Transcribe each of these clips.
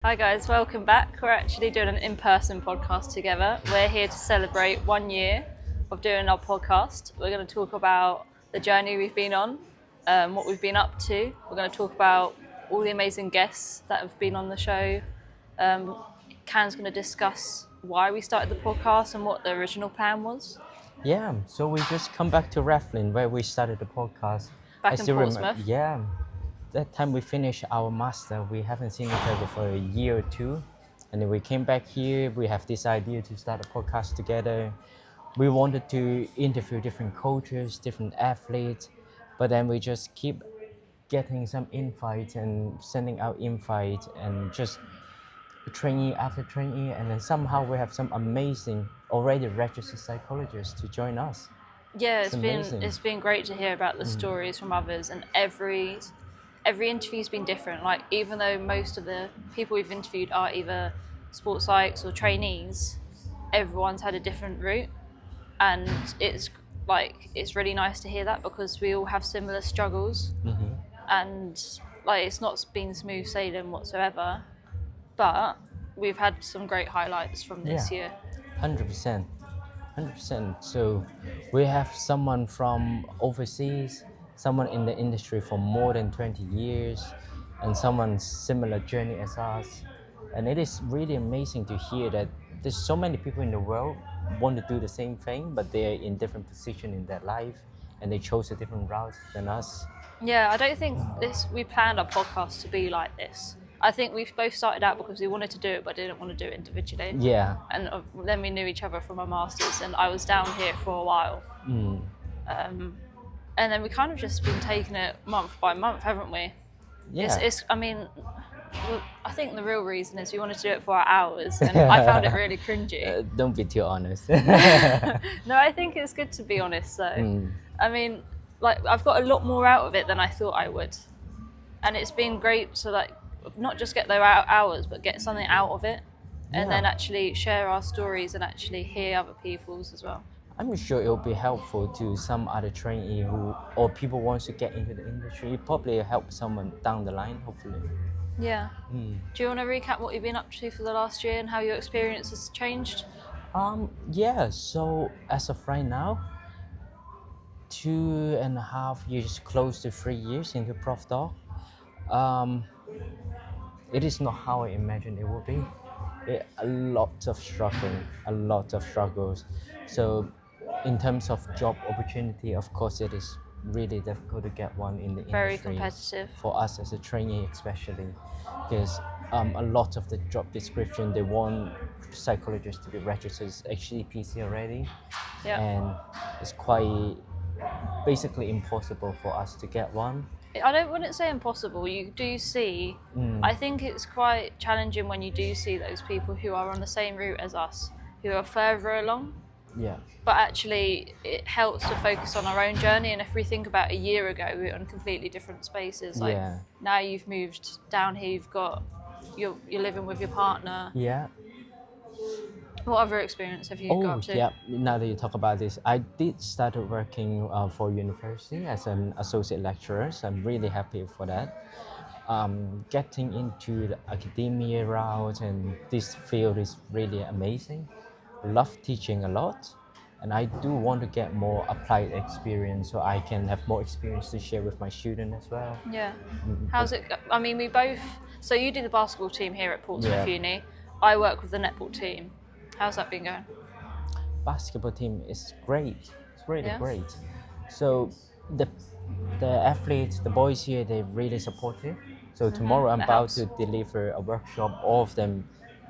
Hi guys, welcome back. We're actually doing an in-person podcast together. We're here to celebrate 1 year of doing our podcast. We're going to talk about the journey we've been on, what we've been up to. We're going to talk about all the amazing guests that have been on the show. Can's going to discuss why we started the podcast and what the original plan was. Yeah, so we just come back to Rathline where we started the podcast. Back in Portsmouth. Yeah, that time we finished our master. We haven't seen each other for a year or two. And then we came back here. We have this idea to start a podcast together. We wanted to interview different coaches, different athletes, but then we just keep getting some invites and sending out invites and just trainee after trainee, and then somehow we have some amazing already registered psychologists to join us. Yeah, amazing. it's been great to hear about the stories from others, and every interview's been different. Like, even though most of the people we've interviewed are either sports psychs or trainees, everyone's had a different route, and it's really nice to hear that because we all have similar struggles, and it's not been smooth sailing whatsoever, but we've had some great highlights from this year. 100%. So we have someone from overseas, someone in the industry for more than 20 years, and someone similar journey as us. And it is really amazing to hear that there's so many people in the world want to do the same thing, but they're in different position in their life, and they chose a different route than us. Yeah, I don't think we planned our podcast to be like this. I think we've both started out because we wanted to do it, but didn't want to do it individually. Yeah. And then we knew each other from our masters, and I was down here for a while. And then we kind of just been taking it month by month, haven't we? Yeah. I think the real reason is we wanted to do it for our hours, and I found it really cringy. Don't be too honest. No, I think it's good to be honest, though. I mean, I've got a lot more out of it than I thought I would. And it's been great to not just get their hours, but get something out of it, and then actually share our stories and actually hear other people's as well. I'm sure it'll be helpful to some other trainee or people wants to get into the industry. It probably help someone down the line, hopefully. Yeah. Do you want to recap what you've been up to for the last year and how your experience has changed? Yeah, so as of right now, 2.5 years, close to 3 years into Prof Doc. It is not how I imagined it would be. A lot of struggles. So in terms of job opportunity, of course, it is really difficult to get one in the Very industry. competitive. For us as a trainee especially, because a lot of the job description, they want psychologists to be registered as HCPC already. Yeah. And it's quite basically impossible for us to get one. I wouldn't say impossible. You do see, I think it's quite challenging when you do see those people who are on the same route as us, who are further along. Yeah. But actually, it helps to focus on our own journey. And if we think about a year ago, we were in completely different spaces. Now you've moved down here, you're living with your partner. Yeah. What other experience have you got up to? Yeah. Now that you talk about this, I did start working for university as an associate lecturer. So I'm really happy for that. Getting into the academia route and this field is really amazing. Love teaching a lot, and I do want to get more applied experience so I can have more experience to share with my students as well. Yeah. How's it? I mean, so you do the basketball team here at Portsmouth Uni. I work with the netball team. How's that been going? Basketball team is great. It's really great. So the athletes, the boys here, they're really supportive. So tomorrow I'm about to deliver a workshop. All of them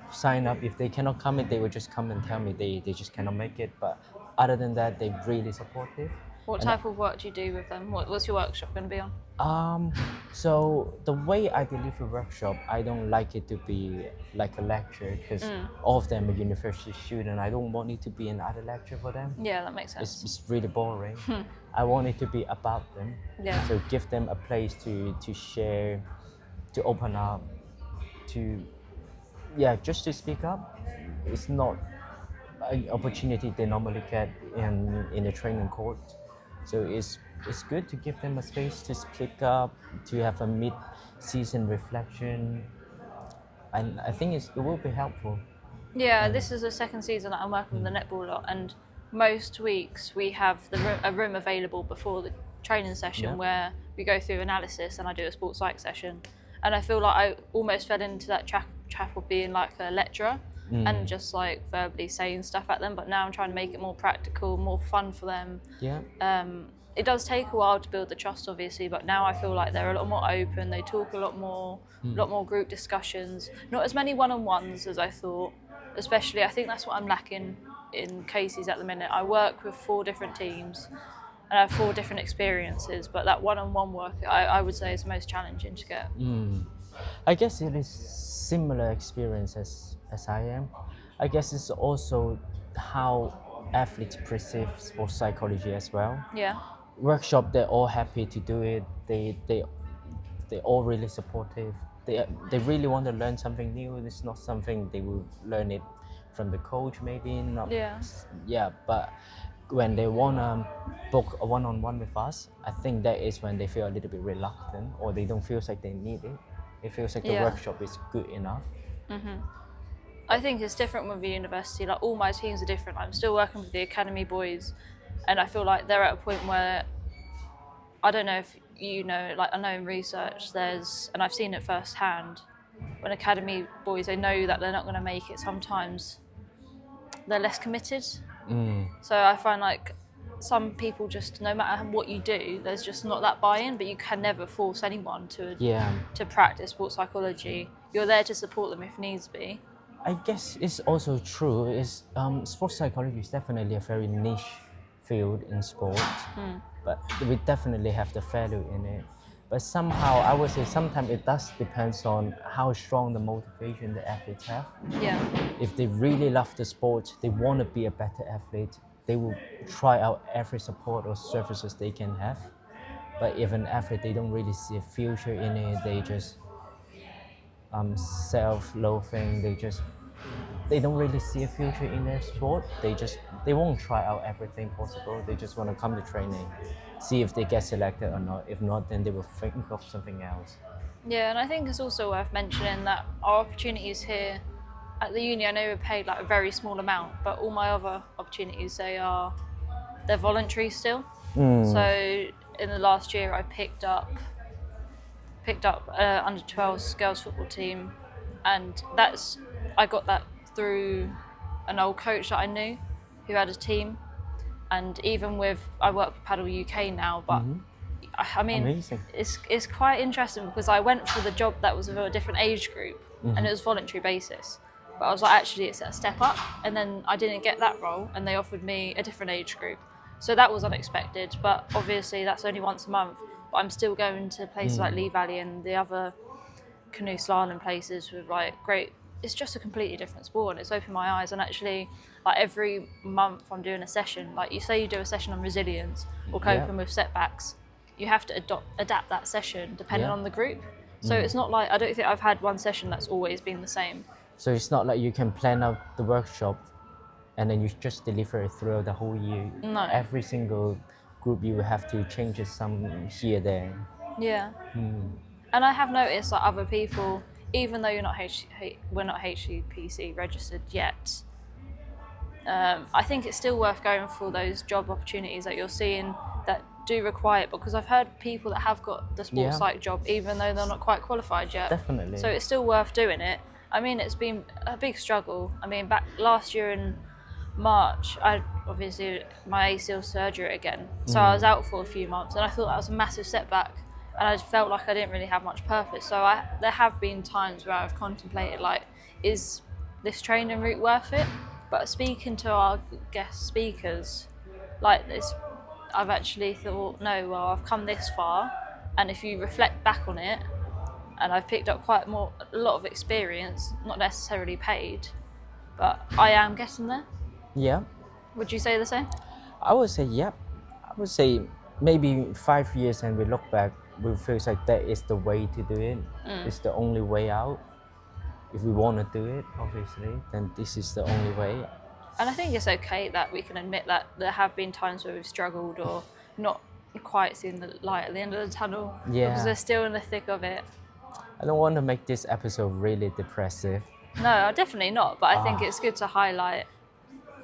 sign up. If they cannot come in, they will just come and tell me they just cannot make it. But other than that, they're really supportive. What type of work do you do with them? What's your workshop going to be on? So the way I deliver workshop, I don't like it to be like a lecture because all of them are university students. I don't want it to be another lecture for them. Yeah, that makes sense. It's really boring. I want it to be about them. Yeah. So give them a place to share, to open up, just to speak up. It's not an opportunity they normally get in the training court. So it's good to give them a space to speak up, to have a mid-season reflection. and I think it will be helpful. Yeah, this is the second season that I'm working with the netball lot, and most weeks we have a room available before the training session Yeah. where we go through analysis and I do a sports psych session. And I feel like I almost fell into that trap of being like a lecturer and just like verbally saying stuff at them, but now I'm trying to make it more practical, more fun for them. Yeah. It does take a while to build the trust, obviously, but now I feel like they're a lot more open. They talk a lot more group discussions. Not as many one-on-ones as I thought. Especially, I think that's what I'm lacking in Casey's at the minute. I work with 4 different teams, and I have 4 different experiences. But that one-on-one work, I would say, is the most challenging to get. I guess it is similar experience as I am. I guess it's also how athletes perceive sports psychology as well. Yeah. Workshop, they're all happy to do it. They all really supportive. They really want to learn something new. It's not something they will learn it from the coach, maybe not. Yeah. Yeah, but when they wanna book a one-on-one with us, I think that is when they feel a little bit reluctant, or they don't feel like they need it. It feels like the Yeah. workshop is good enough. I think it's different with the university. Like, all my teams are different. I'm still working with the academy boys, and I feel like they're at a point where, I don't know if you know, like, I know in research there's, and I've seen it firsthand, when academy boys, they know that they're not going to make it, sometimes they're less committed. So I find like some people just, no matter what you do, there's just not that buy-in, but you can never force anyone to practice sports psychology. You're there to support them if needs be. I guess it's also true. Is sports psychology is definitely a very niche field in sports, but we definitely have the value in it. But somehow, I would say sometimes it does depends on how strong the motivation the athletes have. Yeah. If they really love the sport, they want to be a better athlete, they will try out every support or services they can have. But if an athlete, they don't really see a future in it, they just self-loathing, they don't really see a future in their sport. They won't try out everything possible. They just want to come to training, see if they get selected or not. If not, then they will think of something else. Yeah, and I think it's also worth mentioning that our opportunities here at the uni, I know we're paid like a very small amount, but all my other opportunities, they're voluntary still. So in the last year, I picked up under 12s girls football team, and I got that through an old coach that I knew who had a team. And even I work with Paddle UK now, but I mean, Amazing. it's quite interesting because I went for the job that was of a different age group, and it was voluntary basis. But I was like, actually, it's a step up. And then I didn't get that role, and they offered me a different age group. So that was unexpected, but obviously that's only once a month. But I'm still going to places like Lee Valley and the other canoe slalom places with like great. It's just a completely different sport, and it's opened my eyes. And actually, like every month I'm doing a session. Like you say, you do a session on resilience or coping with setbacks. You have to adapt that session depending on the group. So it's not like, I don't think I've had one session that's always been the same. So it's not like you can plan out the workshop and then you just deliver it throughout the whole year. No. Every single group you will have to change some here, there. Yeah. And I have noticed that other people, even though we're not HCPC registered yet, I think it's still worth going for those job opportunities that you're seeing that do require it, because I've heard people that have got the sports psych job even though they're not quite qualified yet. Definitely. So it's still worth doing it. I mean, it's been a big struggle. I mean, back last year in March, I obviously my ACL surgery again, so I was out for a few months, and I thought that was a massive setback, and I felt like I didn't really have much purpose. So there have been times where I've contemplated, like, is this training route worth it? But speaking to our guest speakers like this, I've actually thought, no, well, I've come this far, and if you reflect back on it, and I've picked up a lot of experience, not necessarily paid, but I am getting there. Yeah. Would you say the same? I would say, yeah. I would say maybe 5 years and we look back, we feel like that is the way to do it. It's the only way out. If we want to do it, obviously, then this is the only way. And I think it's okay that we can admit that there have been times where we've struggled or not quite seen the light at the end of the tunnel. Yeah. Because we're still in the thick of it. I don't want to make this episode really depressive, No, definitely not. But I think it's good to highlight.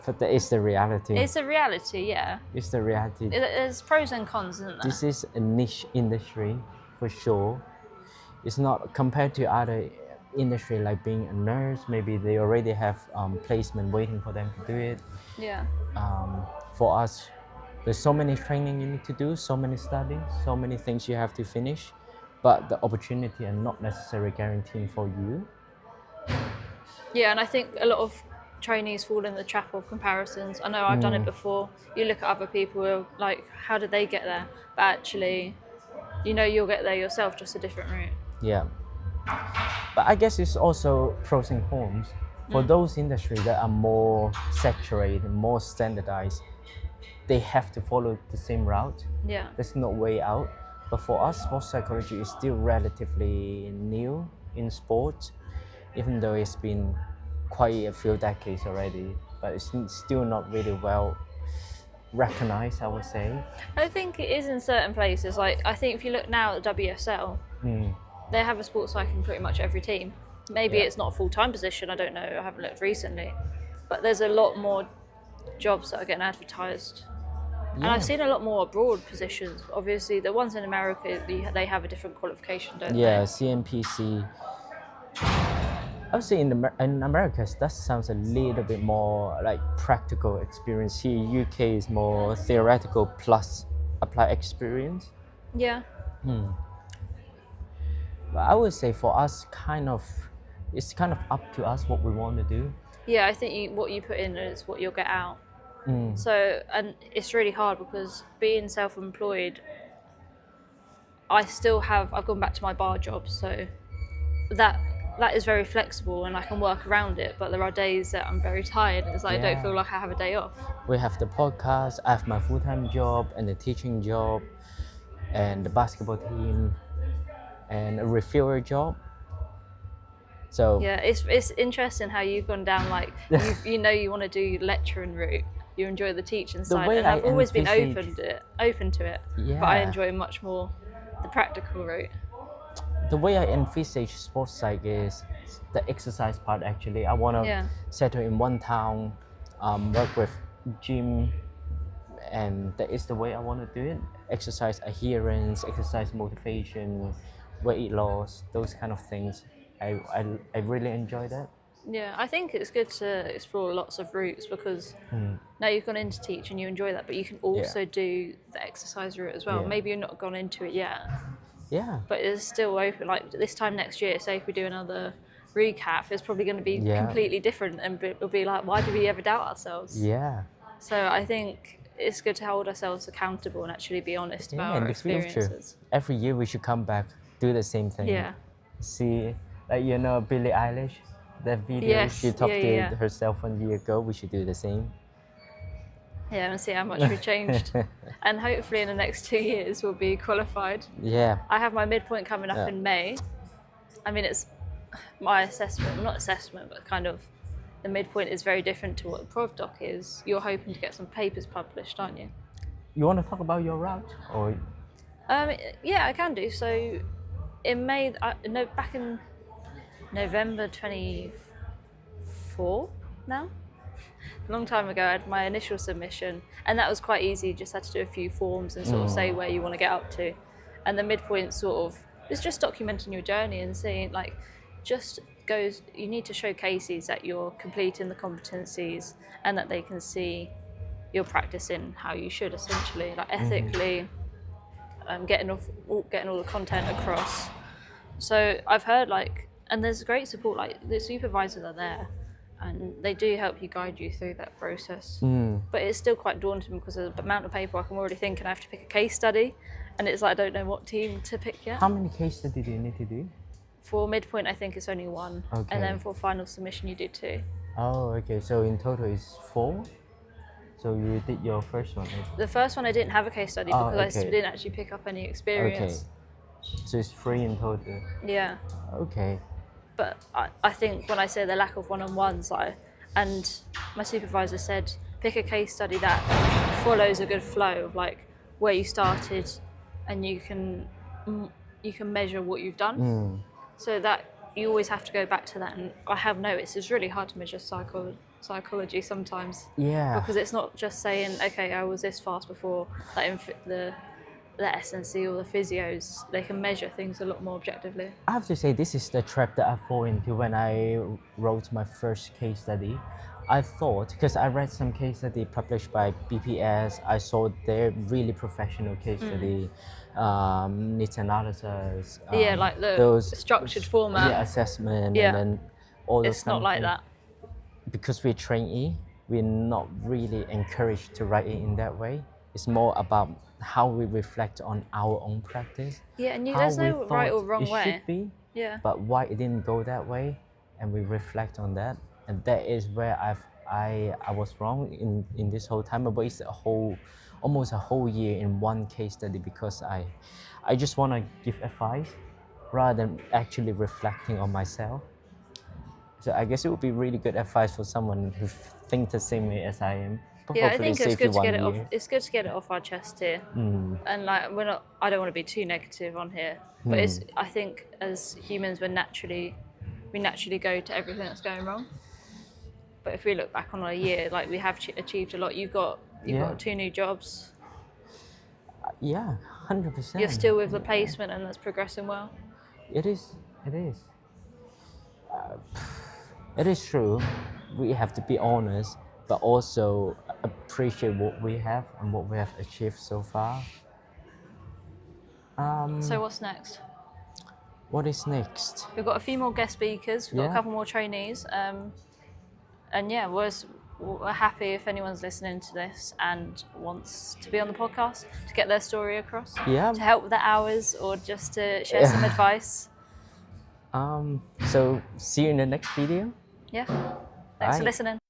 but that is the reality. It's a reality, yeah. It's the reality. There's pros and cons, isn't there? This is a niche industry for sure. It's not compared to other industry like being a nurse. Maybe they already have placement waiting for them to do it. Yeah. For us, there's so many training you need to do, so many studies, so many things you have to finish, but the opportunity are not necessarily guaranteed for you. Yeah, and I think a lot of trainees fall in the trap of comparisons. I know I've done it before. You look at other people, who are like, how did they get there? But actually, you know you'll get there yourself, just a different route. Yeah. But I guess it's also pros and cons. For those industries that are more saturated, more standardized, they have to follow the same route. Yeah. There's no way out. But for us, sports psychology is still relatively new in sports, even though it's been quite a few decades already. But it's still not really well recognized, I would say. I think it is in certain places. Like, I think if you look now at the WSL, they have a sports psych in pretty much every team. Maybe it's not a full-time position, I don't know, I haven't looked recently. But there's a lot more jobs that are getting advertised. And I've seen a lot more abroad positions. Obviously, the ones in America, they have a different qualification, don't Yeah, they? CMPC. I would say in America, that sounds a little bit more like practical experience. Here, UK is more theoretical plus applied experience. Yeah. But I would say for us, it's kind of up to us what we want to do. Yeah, I think what you put in is what you'll get out. So, and it's really hard because being self-employed, I've gone back to my bar job, so that is very flexible and I can work around it, but there are days that I'm very tired and it's like I don't feel like I have a day off. We have the podcast, I have my full-time job and the teaching job and the basketball team and a referrer job. So yeah, it's interesting how you've gone down like you know you want to do lecturing route. You enjoy the teaching side, and I've always been open to it. Yeah. But I enjoy much more the practical route. The way I envisage sports psych is the exercise part. Actually, I want to settle in one town, work with gym, and that is the way I want to do it. Exercise adherence, exercise motivation, weight loss, those kind of things. I really enjoy that. Yeah, I think it's good to explore lots of routes because now you've gone into teach and you enjoy that, but you can also do the exercise route as well. Yeah. Maybe you're not gone into it yet. Yeah. But it's still open. Like this time next year, say if we do another recap, it's probably going to be completely different and it'll be like, why do we ever doubt ourselves? Yeah. So I think it's good to hold ourselves accountable and actually be honest about our experiences. Every year we should come back, do the same thing. Yeah. See, like Billie Eilish, that video she talked to herself 1 year ago. We should do the same. Yeah, and see how much we changed. And hopefully in the next 2 years we'll be qualified. Yeah. I have my midpoint coming up in May. I mean, it's my assessment, not assessment, but kind of the midpoint is very different to what the Prov Doc is. You're hoping to get some papers published, aren't you? You want to talk about your route? Or? Yeah, I can do. So in May, back in November 24 now? A long time ago, I had my initial submission, and that was quite easy. You just had to do a few forms and sort of say where you want to get up to. And the midpoint sort of is just documenting your journey and saying, like, you need to show cases that you're completing the competencies and that they can see you're practicing how you should, essentially, like ethically, getting all the content across. So I've heard, like, and there's great support, like the supervisors are there and they do help you, guide you through that process. But it's still quite daunting because of the amount of paperwork. I'm already thinking I have to pick a case study and it's like I don't know what team to pick yet. How many case studies do you need to do? For midpoint, I think it's only one. Okay. And then for final submission, you do 2. Oh, okay. So in total it's 4? So you did your first one? The first one I didn't have a case study because I didn't actually pick up any experience. Okay. So it's 3 in total? Yeah. Okay. But I think when I say the lack of one-on-ones, and my supervisor said, pick a case study that follows a good flow of like where you started and you can measure what you've done. So that you always have to go back to that, and I have noticed it's really hard to measure psychology sometimes. Yeah. Because it's not just saying, okay, I was this fast before. Like the SNC or the physios, they can measure things a lot more objectively. I have to say, this is the trap that I fall into when I wrote my first case study. I thought, because I read some case study published by BPS, I saw their really professional case study, needs analysis. Yeah, like the those structured format. Yeah, assessment, Yeah. and then all those It's kind not of like things. that. Because we're trainee, we're not really encouraged to write it in that way. It's more about how we reflect on our own practice. Yeah, and how there's we no right or thought wrong it way. should be, Yeah. but why it didn't go that way, and we reflect on that, and that is where I was wrong in this whole time. I wasted almost a whole year in one case study because I just want to give advice rather than actually reflecting on myself. So I guess it would be really good advice for someone who thinks the same way as I am. But Yeah, I hopefully think it's save you good to get 1 it off. year. It's good to get it off our chest here. And like I don't want to be too negative on here, but I think as humans we naturally go to everything that's going wrong. But if we look back on a year, like we have achieved a lot. You've got 2 new jobs. Yeah, 100%. You're still with the placement, and that's progressing well. It is. It is. It is true. We have to be honest, but also appreciate what we have and what we have achieved so far. So what's next? What is next? We've got a few more guest speakers. We've got a Yeah. couple more trainees. And yeah, we're happy if anyone's listening to this and wants to be on the podcast to get their story across. Yeah. To help with the hours or just to share some advice. So see you in the next video. Yeah. Thanks for Bye. listening.